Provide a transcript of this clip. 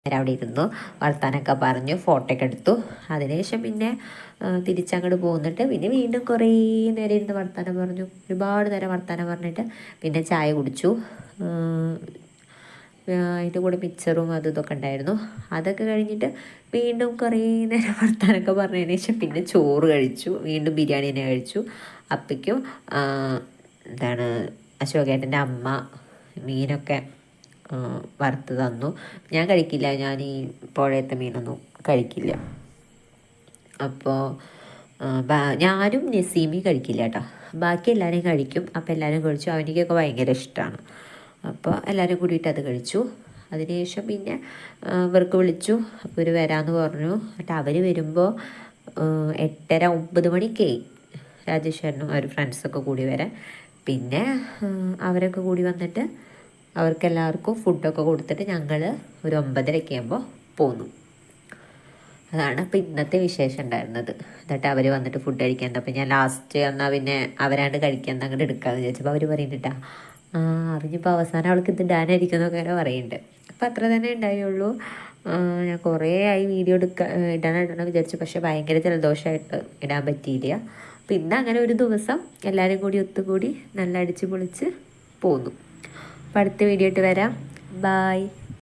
അവിടെ ഇരുന്നു വർത്താനൊക്കെ പറഞ്ഞു, ഫോട്ടോ ഒക്കെ എടുത്തു. അതിനുശേഷം പിന്നെ തിരിച്ചങ്ങോട്ട് പോന്നിട്ട് പിന്നെ വീണ്ടും കുറേ നേരം ഇരുന്ന് വർത്താനം പറഞ്ഞു, ഒരുപാട് നേരം വർത്താനം പറഞ്ഞിട്ട് പിന്നെ ചായ കുടിച്ചു. അതിൻ്റെ കൂടെ മിക്സറും അതും ഇതൊക്കെ ഉണ്ടായിരുന്നു. അതൊക്കെ കഴിഞ്ഞിട്ട് വീണ്ടും കുറേ നേരം വർത്താനമൊക്കെ പറഞ്ഞതിന് ശേഷം പിന്നെ ചോറ് കഴിച്ചു, വീണ്ടും ബിരിയാണി തന്നെ കഴിച്ചു. അപ്പയ്ക്കും എന്താണ് അശോകേട്ടൻ്റെ അമ്മ മീനൊക്കെ വറുത്ത് തന്നു. ഞാൻ കഴിക്കില്ല, ഞാൻ ഈ പുഴയത്തെ മീനൊന്നും കഴിക്കില്ല. അപ്പോൾ ഞാനും നസീമി കഴിക്കില്ല കേട്ടോ, ബാക്കി എല്ലാവരും കഴിക്കും. അപ്പോൾ എല്ലാവരും കഴിച്ചു, അവനിക്കൊക്കെ ഭയങ്കര ഇഷ്ടമാണ്. അപ്പോൾ എല്ലാവരും കൂടിയിട്ട് അത് കഴിച്ചു. അതിനുശേഷം പിന്നെ ഇവർക്ക് വിളിച്ചു, അപ്പോൾ ഇവർ വരാമെന്ന് പറഞ്ഞു. എന്നിട്ട് അവർ വരുമ്പോൾ 8:30-9 മണിക്കായി രാജേശ്വരനും അവർ ഫ്രണ്ട്സൊക്കെ കൂടി വരാൻ. പിന്നെ അവരൊക്കെ കൂടി വന്നിട്ട് അവർക്കെല്ലാവർക്കും ഫുഡൊക്കെ കൊടുത്തിട്ട് ഞങ്ങൾ ഒരു 9:30 ആകുമ്പോൾ പോന്നു. അതാണ് അപ്പോൾ ഇന്നത്തെ വിശേഷം ഉണ്ടായിരുന്നത്. എന്നിട്ട് അവർ വന്നിട്ട് ഫുഡ് കഴിക്കാൻ, അപ്പോൾ ഞാൻ ലാസ്റ്റ് എന്നാൽ പിന്നെ അവരാണ്ട് കഴിക്കാൻ അങ്ങോട്ട് എടുക്കാമെന്ന് വിചാരിച്ചപ്പോൾ അവർ പറയുന്നുണ്ടാ അറിഞ്ഞിപ്പോൾ അവസാനം അവൾക്ക് ഇത് ഇടാനായിരിക്കും എന്നൊക്കെ അങ്ങനെ പറയുന്നുണ്ട്. അപ്പോൾ അത്ര തന്നെ ഉണ്ടായുള്ളൂ. ഞാൻ കുറേ ആയി വീഡിയോ ഇടാനായിട്ടാണ് വിചാരിച്ചു, പക്ഷേ ഭയങ്കര ജലദോഷമായിട്ട് ഇടാൻ പറ്റിയില്ല. അപ്പോൾ ഇന്ന് അങ്ങനെ ഒരു ദിവസം എല്ലാവരും കൂടി ഒത്തുകൂടി നല്ല അടിച്ച് പൊളിച്ച് പോന്നു. അപ്പോൾ അടുത്ത വീഡിയോ ആയിട്ട് വരാം. ബായ്.